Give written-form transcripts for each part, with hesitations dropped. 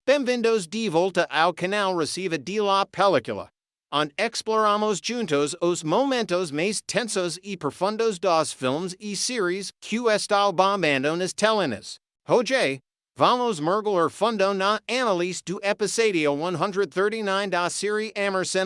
Bem-vindos de volta ao canal Reciva de la Película, onde exploramos juntos os momentos mais tensos e profundos dos filmes e séries que estão bombando nas telinhas. Hoje, vamos mergulhar fundo na análise do episódio 139 da série Amor Sem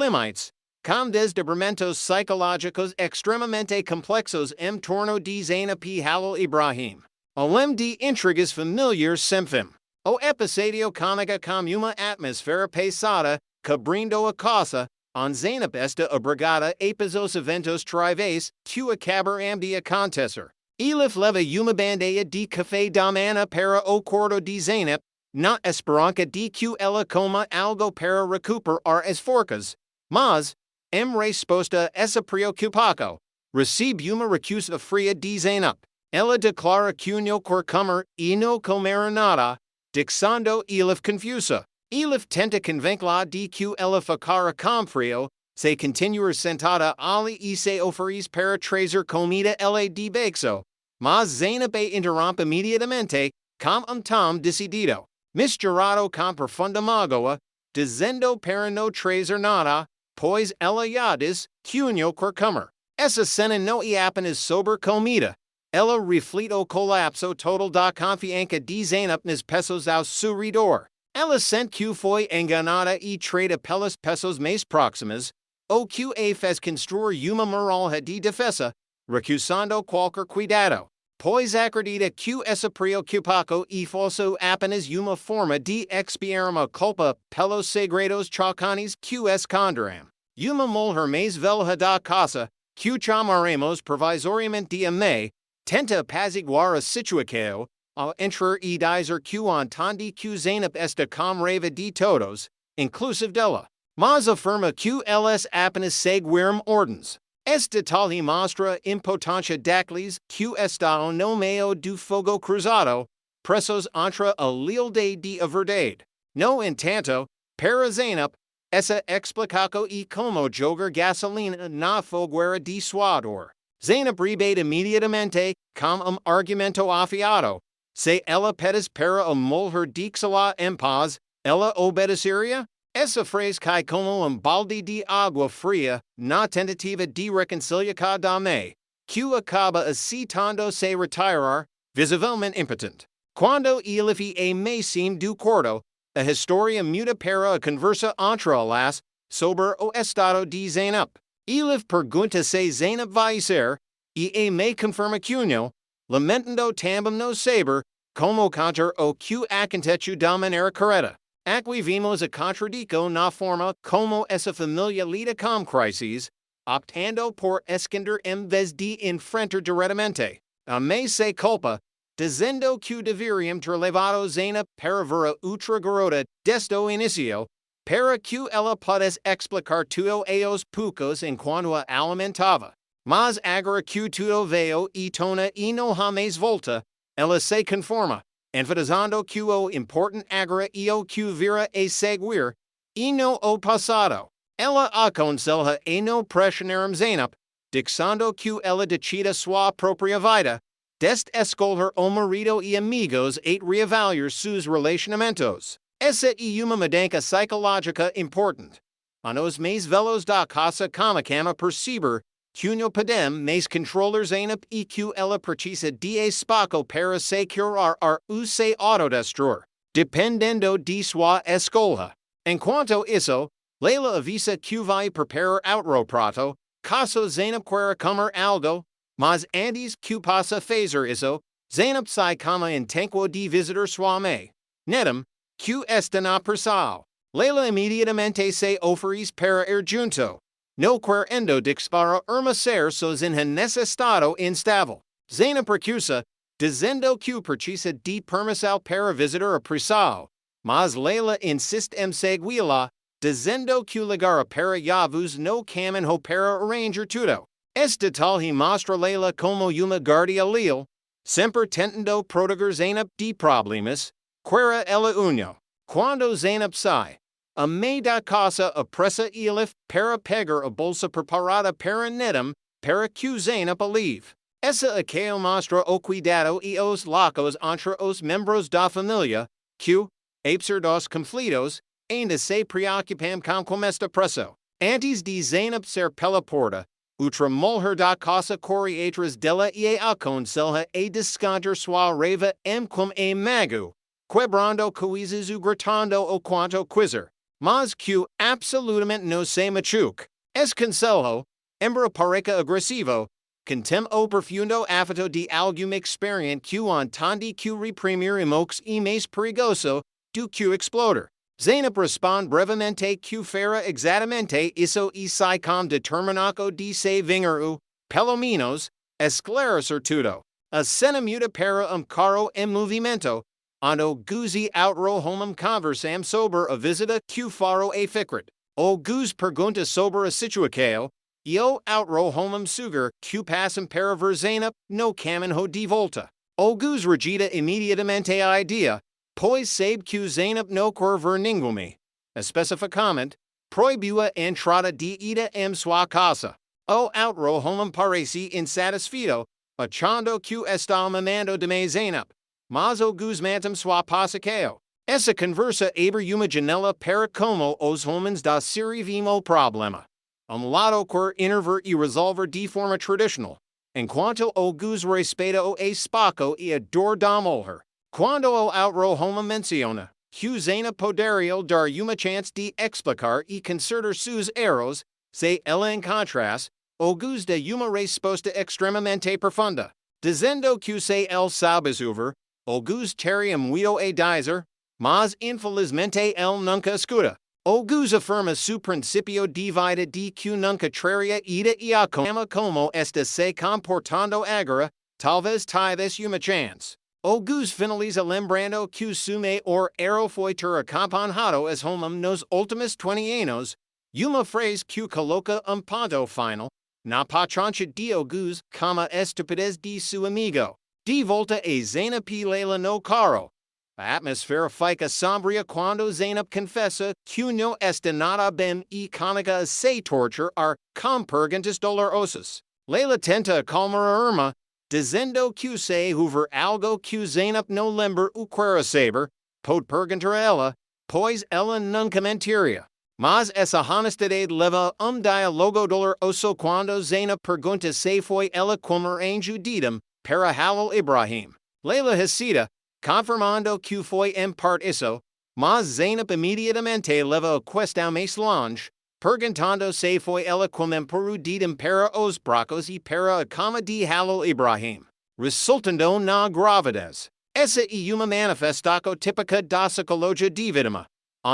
Limites, com desdobramentos psicológicos extremamente complexos em torno de Zainab e Halil Ibrahim. Além de intrigas familiares sem fim, o episódio conta com uma atmosfera pesada que brindou a casa, onde Zainab está obrigada a os eventos triviais que acabaram de acontecer. Elif leva uma bandeja de café da manhã para o quarto de Zainab, na esperança de que ela coma algo para recuperar as forças, mas, em resposta a essa preocupação, recebe uma recusa fria de Zainab. Ela declara que não quer comer e não comer nada, deixando Elif confusa. Elif tenta convencê-la de que ela ficará com frio se continuar sentada ali e se oferece para trazer comida ela de bexo, mas Zainab a interrompe imediatamente com tom decidido, misturado com profunda mágoa, dizendo para não trazer nada, pois ela já diz que não quer comer. Essa cena não é apenas sobre comida. Ela reflete o colapso total da confiança de Zainab nas pessoas ao seu redor. Ela sente que foi enganada e traída pelas pessoas mais próximas, o que a fez construir uma muralha de defesa, recusando qualquer cuidado, pois acredita que essa preocupação é fosse apenas uma forma de expiar uma culpa pelos segredos chocantes que esconderam. Uma mulher mais velha da casa, que chamaremos provisoriamente de Amé, tenta apaziguar a situação, ao entrar e dizer que entende que Zainab está com raiva de todos, inclusive dela, mas afirma que elas apenas seguiram ordens. Este detalhe mostra a impotência daqueles que estão no meio do fogo cruzado, presos entre a lealdade e a verdade. No entanto, para Zainab, essa explicação é como jogar gasolina na fogueira de sua dor. Zainab rebate imediatamente com argumento afiado. Se ela pedes para a mulher deixá-la em paz, ela obedeceria? Essa frase cai como balde de água fria na tentativa de reconciliar da May, que acaba aceitando se retirar, visivelmente impotente. Quando Elif e a May saem do quarto, a história muda para a conversa entre elas sobre o estado de Zainab. Elif pergunta se Zainab vai ser, e a May confirma que não, lamentando também no saber, como contar o que aconteceu da maneira correta. Aqui vimos a contradição na forma como essa família lida com crises, optando por esconder em vez de enfrentar diretamente. A May se culpa, dizendo que deveriam ter levado Zainab para ver a outra garota desde o início, para que ela pudesse explicar tudo aos poucos enquanto a alimentava. Mas agora que tudo veio e tona e não há mais volta, ela se conforma, enfatizando que o importante agora é o que virá a seguir, e não o passado. Ela aconselha a não pressionar Zainab, dizendo que ela decida sua própria vida, desde escolher o marido e amigos a reavaliar seus relacionamentos. Essa é uma mudança psicológica importante. Os mais velhos da casa começam a perceber que não podem mais controlar Zainab e que ela precisa de espaço para se curar ou se autodestruir, dependendo de sua escolha. Enquanto isso, Leila avisa que vai preparar outro prato, caso Zainab queira comer algo, mas antes que possa fazer isso, Zainab sai como intento de visitar sua mãe. Nedam, que está na prisão. Leila imediatamente se oferece para ir junto. No querendo disparar ser sozinha nesse estado instável. Zainab recusa, dizendo que precisa de permissão para visitar a prisão, mas Leila insiste em segui-la, dizendo que o lugar para Yavuz no caminho para arranjar tudo. Este detalhe mostra Leila como uma guardia leal, sempre tentando proteger Zainab de problemas, quera ela uno. Quando Zainab sai, a May da casa apressa Elif para pegar a bolsa preparada para Nedam, para que Zainab alivie. Essa aquele mostra o cuidado e os lacos entre os membros da família, q. Absurdos conflitos, ainda se preocupam com esta presso. Antes de Zainab ser pela porta, outra mulher da casa corre atrás dela e aconselha a descantar sua raiva com a mago, quebrando coisas ou gritando o quanto quiser. Mas que absolutamente não se machuque. Es conselho, embora pareca agressivo, contem o profundo afeto de alguma experiente que entende que reprimir emox e mais perigoso do que explodir. Zainab responde brevemente que fará exatamente isso e sai com determinado de se vingar o, pelo menos, esclarecer tudo. A cena muda para carro em movimento, onde o Guz outro homem conversam sobre a visita que fará a ficret. O Guz pergunta sobre a situação, e o outro homem suger que passam para ver Zainab no caminho de volta. O Guz rejeita imediatamente a ideia, pois sabe que Zainab não quer ver ninguém. Especificamente, proibiu a entrada de ida em sua casa. O outro homem parece insatisfeito, achando que está mamando de Zainab. Mas o Guz mantém sua paciência. Essa conversa abre uma janela para como os homens da série veem o problema. Lado quer intervir e resolver de forma tradicional, enquanto o Guz respeita o espaço e a dor da mulher. Quando o outro homem menciona que Zainab poderia dar uma chance de explicar e consertar seus erros, se ela encontrasse, o Guz dá uma resposta extremamente profunda, dizendo que se ele sabe resolver, o Guz teria muito a dizer, mas infelizmente ele nunca escuta. O Guz afirma su principio de vida de que nunca traria ida e a como esta se comportando agora, talvez tivesse uma chance. O Guz finaliza lembrando que su maior erro foi ter acompanhado as homem nos últimos 20 anos, uma frase que coloca ponto final na patrancha de o Guz como a estupidez de su amigo. De volta a Zainab e Leila no carro. A atmosfera fica sombria quando Zainab confessa que não está nada bem e começa a se torturar com perguntas dolorosas. Leila tenta acalmar a irmã, dizendo que se houver algo que Zainab não lembra o que saber, pode perguntar a ela, pois ela nunca mentiria. Mas essa honestidade leva a diálogo doloroso quando Zainab pergunta se foi ela como anjo Didam para Halil Ibrahim. Leila hesita, confirmando que foi em parte isso, mas Zainab imediatamente leva a questão mais longe, perguntando se foi ela como por Didam para os bracos e para a cama de Halil Ibrahim, resultando na gravidez. Essa é uma manifestação típica da psicologia de vítima.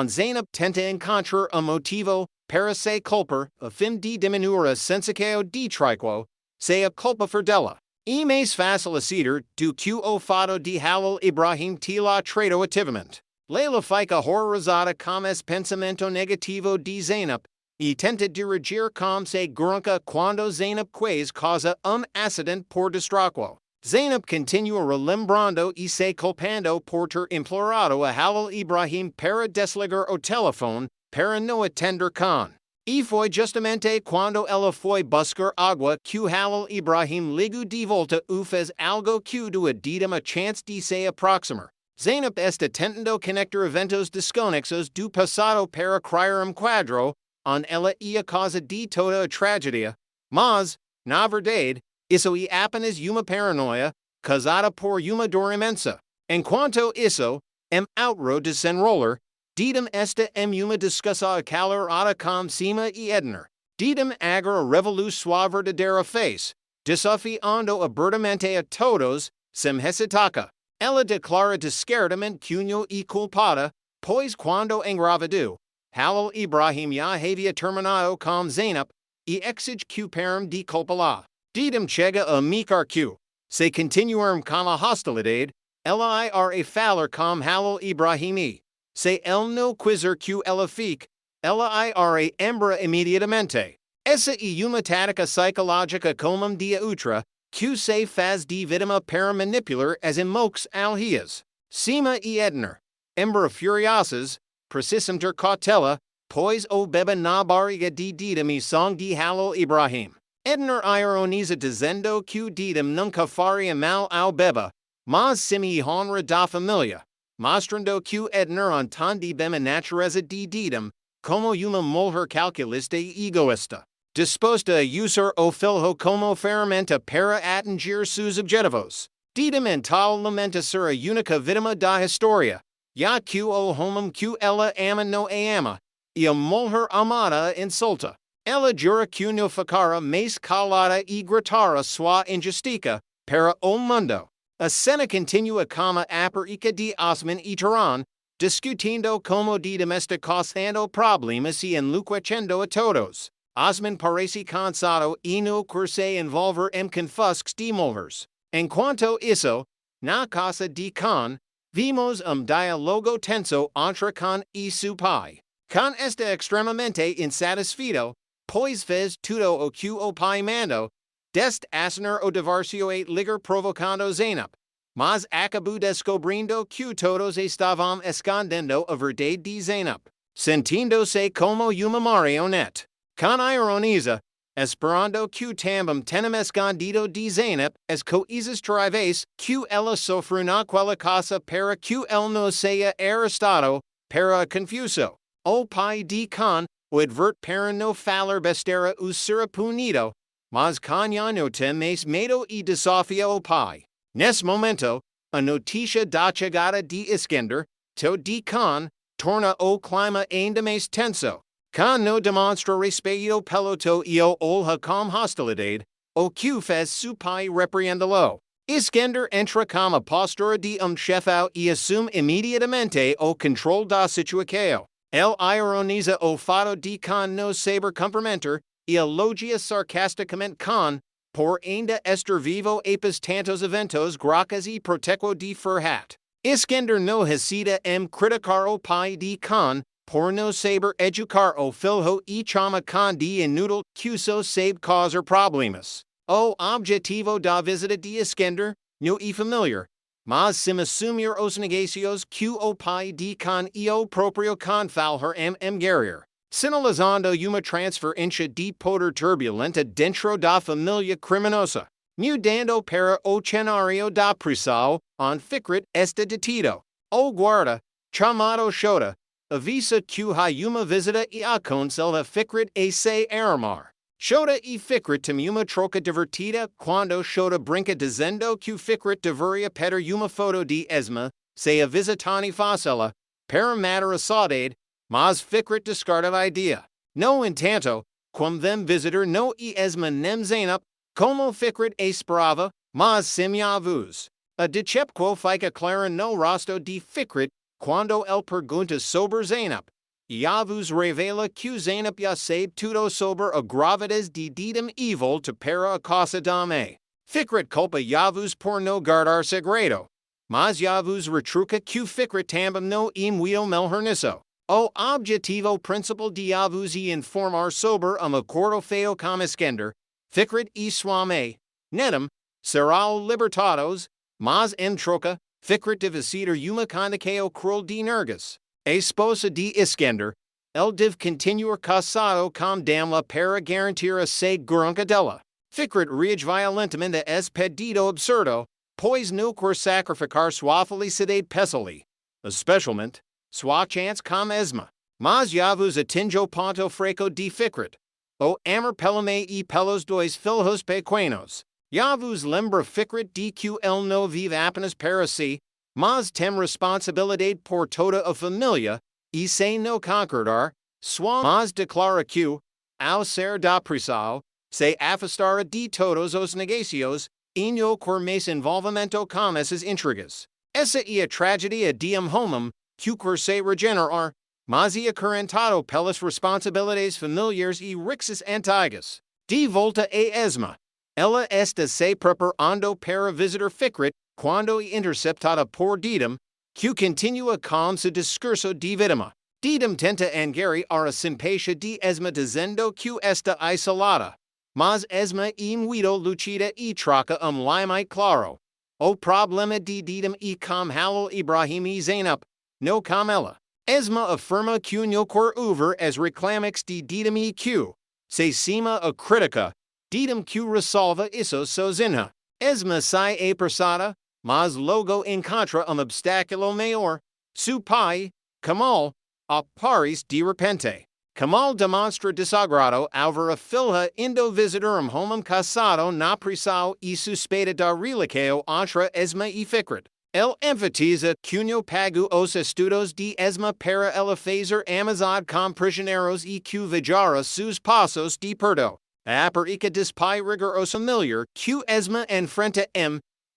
Zainab tenta encontrar motivo para se culpar a fim de diminuir a sensação de trico, se a culpa for dela. E mais fácil aceder do que o fato de Halil Ibrahim tê-la traído ativamente. Leila fica horrorizada com esse pensamento negativo de Zainab e tenta dirigir com segurança quando Zainab quase causa acidente por distraco. Zainab continua relembrando e se culpando por ter implorado a Halil Ibrahim para desligar o telefone para não atender com. E foi justamente quando ela foi buscar água que Halil Ibrahim ligou de volta e fez algo que deu Didam a chance de se aproximar. Zainab está tentando conectar eventos desconexos do passado para criar quadro ela e a causa de toda a tragédia, mas, na verdade, isso é apenas uma paranoia causada por uma dor imensa. Enquanto isso, outro desenrolar, Didam está em uma discussão acalorada com Sima e Edner. Didam agora revela sua verdadeira face, desafiando abertamente a todos, sem hesitaca. Ela declara descaradamente que não é culpada, pois quando engravidou, Halil Ibrahim já havia terminado com Zainab e exige que param de culpá-la. Didam chega a micar que, se continuarem com a hostilidade, ela irá a falar com Halil Ibrahim e, se ele não quiser que ela fique, ela irá embora imediatamente. Essa é uma tática psicológica comum de outra, que se faz de vítima para manipular as emoções alheias. Sima e Edner, embora furiosos, precisam ter cautela, pois o bebê na barriga de Didam e são de Halil Ibrahim. Edner ironiza dizendo que Didam nunca faria mal ao bebê, mas Sima e honra da família. mostrando q edner on ton di bem natureza di didum, como uma mulher calculista e egoísta, disposta a usar o filho como ferramenta para atingir seus objetivos. Didum en tal lamenta ser a única vítima da história, ya que o homem que ela ama não a ama, e a mulher amada insulta. Ela jura que não ficará mais calada e gritará sua injustiça para o mundo. A cena continua como a perica de Osman e Tehran, discutindo como de domesticando problemas e enlouquecendo a todos. Osman parece cansado e no quer envolver confuscos de mulheres. Enquanto isso, na casa de Khan, vimos diálogo tenso entre Khan e seu pai. Khan está extremamente insatisfeito, pois fez tudo o que o pai mandou, desde assinar o divórcio e ligar provocando Zainab. Mas acabou descobrindo que todos estavam escondendo a verdade de Zainab, sentindo-se como uma marionete. Khan ironiza, esperando que também tenham escondido de Zainab as coisas triviais que ela sofreu naquela casa para que ele não seja arrestado para confuso. O pai de Khan o adverte para não falar besteira ou ser punido, mas Khan já não tem mais medo e desafia o pai. Nesse momento, a notícia da chegada de Iskender, to de Khan, torna o clima ainda mais tenso. Khan não demonstra respeito pelo to e o olha com hostilidade, o que fez seu pai repreendê-lo. Iskender entra com a postura de chefão e assume imediatamente o controle da situação. Ele ironiza o fato de Khan não saber cumprimentar e elogia sarcasticamente Khan por ainda estar vivo após tantos eventos graças e proteco de Ferhat. Iskender não hesita criticar o pai de Khan por não saber educar o filho e chama Khan de inútil que só sabe causar problemas. O objetivo da visita de Iskender não é familiar, mas sem assumir os negócios que o pai de Khan e o próprio Khan falhar guerrear. Sinalizando uma transferência de poder turbulenta dentro da família criminosa, mudando para o cenário da prisão, onde Fikret está detido. O guarda, chamado Shota, avisa que há uma visita e aconselha Fikret a se armar. Shota e Fikret têm uma troca divertida quando Shota brinca dizendo que Fikret deveria pedir uma foto de Esma, se a visitante faz-la, para matar a saudade, mas Fikret descarta a ideia. No entanto, como them visitor no e Esma nem Zainab, como Fikret esperava, mas sem Yavuz. A decepção fica clara no rosto de Fikret quando ele pergunta sobre Zainab. Yavuz revela que Zainab já sabe tudo sobre a gravidez de Didam e volta para a casa dame. Fikret culpa Yavuz por não guardar segredo, mas Yavuz retruca que Fikret também não é muito melhor nisso. O objetivo principal de Yavuz é informar sobre acordo feio com Iskender, Fikret e sua mãe, Nedum, serão libertados, mas em troca, Fikret deve decidir uma condição cruel de Nergis, a esposa de Iskender. Ele deve continuar casado com Damla para garantir a segurança dela. Fikret reage violentamente a esse pedido absurdo, pois não quer sacrificar sua felicidade pessoal, especialmente sua chance com Esma. Mas Yavuz atinge o ponto fraco de Fikret, o amor pela mãe e pelos dois filhos pequenos. Yavuz lembra Fikret de que ele não vive apenas para si, mas tem responsabilidade por toda a família, e se não concordar, sua mas declara que, ao ser da prisão, se afastará de todos os negócios, e não quer mais envolvimento com essas intrigas. Essa é a tragédia de homem, que quer se regenerar, mas é acorrentado pelas responsabilidades familiares e rixas antigas. De volta a Esma. Ela está se preparando para visitar Fikret quando é interceptada por Didam, que continua com seu discurso de vítima. Didam tenta angariar a simpatia de Esma dizendo que está isolada, mas Esma é muito lucida e troca limite claro. O problema de Didam é com Halil Ibrahim e Zainab, não com ela. Esma afirma que não quer ouvir as reclamações de Didam e que, se cima a crítica, Didam que resolva isso sozinha. Esma sai apressada, mas logo encontra obstáculo maior, su pai, Kamal, a paris de repente. Kamal demonstra desagrado al ver a filha indo visitorum homum casado na prisao e suspeta da reliceo entre esma e ficret. El enfatiza cunho pagu os estudos de esma para el fazer amizade com prisioneiros e que vijara sus passos de perdo. A aperica despai rigoroso familiar que esma enfrenta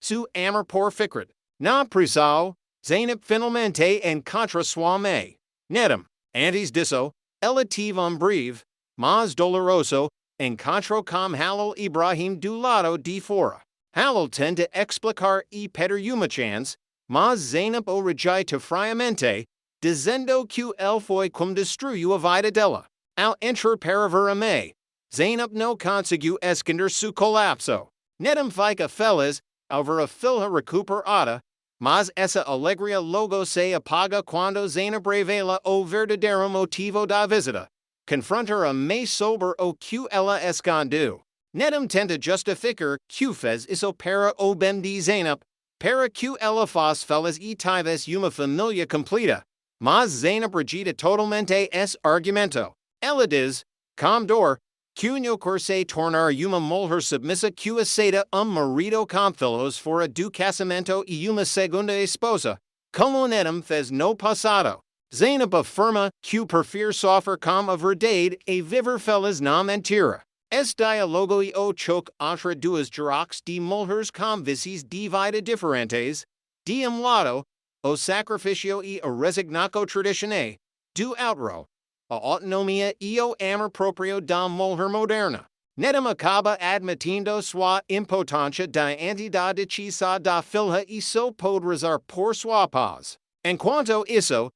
su amor por ficret. Na prisao, Zainab finalmente encontra sua mãe. Nedum, antes disso, ela tive breve, mas doloroso, encontro com Halil Ibrahim do lado de fora. Halil tenta explicar e pedir uma chance, mas Zainab o rejeita friamente, dizendo que ele foi como destruiu a vida dela. Ao entrar para ver a mãe, Zainab não conseguiu esconder su colapso. Nedum fica feliz ao ver a filha recuperada, mas essa alegria logo se apaga quando Zainab revela o verdadeiro motivo da visita. Confrontar a mãe sobre o que ela escondeu. Nedum tenta justificar que fez isso para o bem de Zainab, para que ela fosse feliz e tivesse uma família completa. Mas Zainab rejeita totalmente esse argumento. Ela diz, com dor, que no curse tornar uma mulher submissa que aceita marido com filhos fora do casamento e uma segunda esposa, como Nedum fez no passado. Zainab afirma que prefere sofrer com a verdade e viver feliz na mentira. Este diálogo e o choque entre duas gerações de mulheres com vícios de vida diferentes, de lado, o sacrifício e a resignação tradicionais, do outro, a autonomia e o amor próprio da mulher moderna. Nedum acaba admitindo sua impotência diante da decisão da filha e só pode rezar por sua paz. Enquanto isso,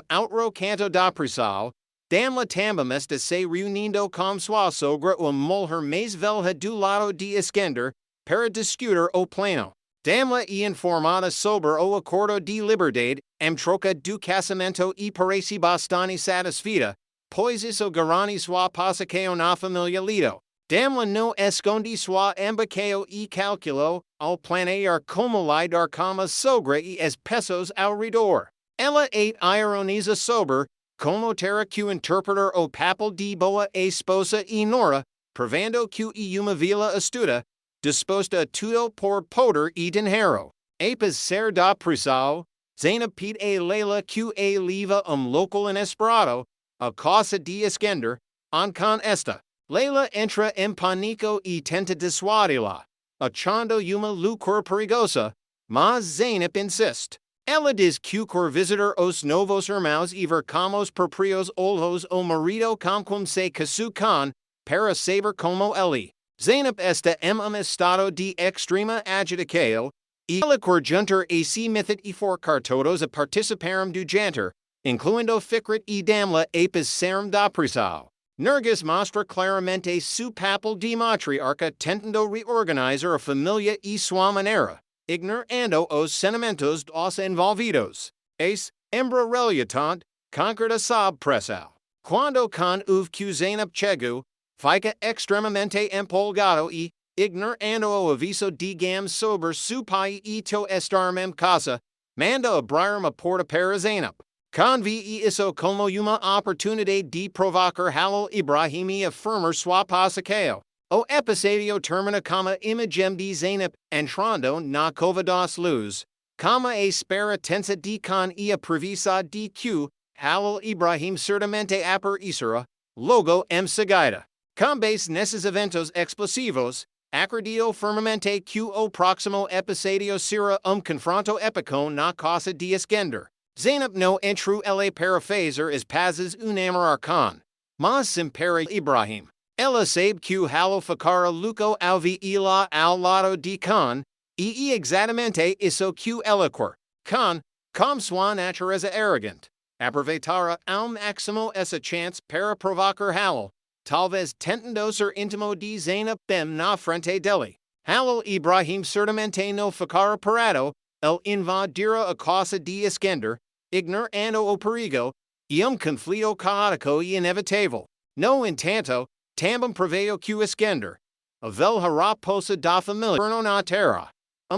outro canto da prisão, Damla também está se reunindo com sua sogra uma mulher mais velha do lado de Iskender, para discutir o plano. Damla é informada sobre o acordo de liberdade, troca do casamento e parece bastante satisfeita, pois isso garante sua pacificação na família Lido. Damla não esconde sua ambição e calculou ao planear como lidar com a sogra e as pessoas ao redor. Ela ironiza sobre como terá que interpretar o papel de boa esposa e nora, prevendo que uma vila astuta, disposta a tudo por poder e dinheiro. Apes ser da prisão, Zainab pede a Leila que a leva local inesperado, a casa de Iskender, com esta. Leila entra em pânico e tenta dissuadi-la, achando uma loucura perigosa, mas Zainab insiste. Ela diz que quer visitar os novos irmãos e ver como os proprios olhos o marido com quem se casou com, para saber como ele. Zainab está em estado de extrema agitação, e ela quer juntar a si method e forcar todos a participarem do jantar, incluindo Fikret e Damla apes serem da prisão. Nergis mostra claramente su papel de matriarca tentando reorganizar a família e sua maneira, ignorando os sentimentos dos envolvidos. Es, relutante, concreta sob pressão. Quando con que Zainab chegou, fica extremamente empolgado e, ignorando o aviso de gam sobre su pai e to estar em casa, manda abrir uma porta para Zainab. Convi isso como uma oportunidade de provocar Halil Ibrahim e afirmar sua pacificação. O episódio termina com a imagem de Zainab entrando na cova dos luz, como a espera tensa de con e a previsão de que Halil Ibrahim certamente aparecerá, logo em seguida. Com base nesses eventos explosivos, acredito firmemente que o próximo episódio será confronto épico na casa de Iskender. Zainab no entrou ele para fazer as pazes amor com, mas sim para Ibrahim. Ela sabe que Halil ficara louco ao ver-la ao lado de con, e exatamente isso que ela quer. Con, com sua natureza arrogante, aproveitará ao máximo essa chance para provocar Halil, talvez tentando ser íntimo de Zainab bem na frente dele. Halil Ibrahim certamente no ficara parado, ele invadirá a casa de Iskender, ignorando o perigo, e conflito caótico e inevitável. No entanto, também preveio que Iskender, a velha raposa da família, na terra.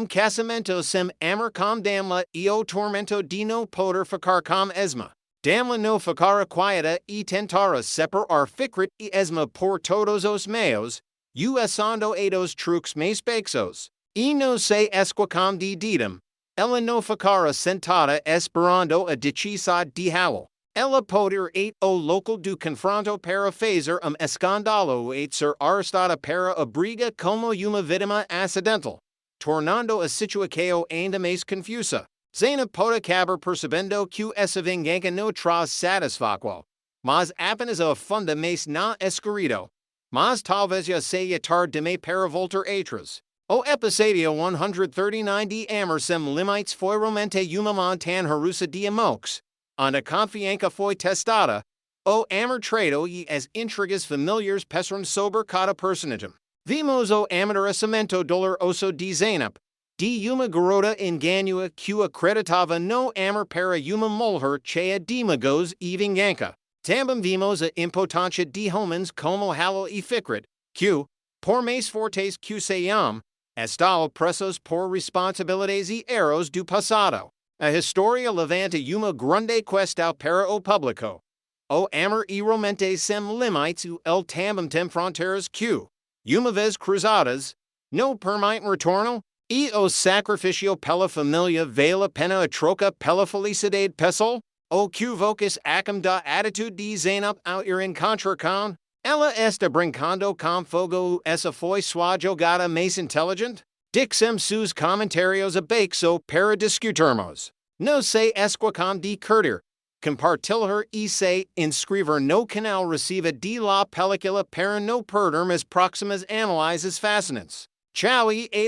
Casamento sem amor com damla o tormento de no poder ficar com esma. Damla no ficara quieta e tentara separar ficrit e esma por todos os meios, usando dos truques mais baixos. E no se esquacam de didum. Ela no ficara sentada esperando a decisão de Howell. Ela poder o local do confronto para fazer escândalo ser arrestada para a briga como uma vítima acidental, tornando a situação ainda mais confusa. Zena pode acabar percebendo que essa vingança não traz satisfação, mas apenas a funda mais não escurido. Mas talvez já seja tarde demais para voltar atrás. O episódio 139 de Amor Sem limites foi realmente uma montanha russa de emoções, onde a confiança foi testada. O amor traído e as intrigas familiares passaram sobre cada personagem. Vimos o amadurecimento doloroso de Zeynep, de uma garota ingênua que acreditava no amor para uma mulher cheia de magos e vingança. Também vimos a impotência de homens como Halo e Ficrit, que, por mais fortes que sejam, estão presos por responsabilidades e erros do passado. A história levanta uma grande questão para o público. O amor e realmente sem limites ele também tem fronteiras que, uma vez cruzadas, não permitem retorno, e o sacrifício pela família vale a pena a troca pela felicidade pessoal? O que vocês acham da atitude de Zeynep ao ir encontrar com? Ela está brincando com fogo. Essa foi sua jogada mais inteligente? Dixem seus comentários abaixo para discutirmos. Não se esqueçam de curtir, compartilhar e se inscrever no canal receiva de la película para não perder as próximas análises fascinantes. Tchau e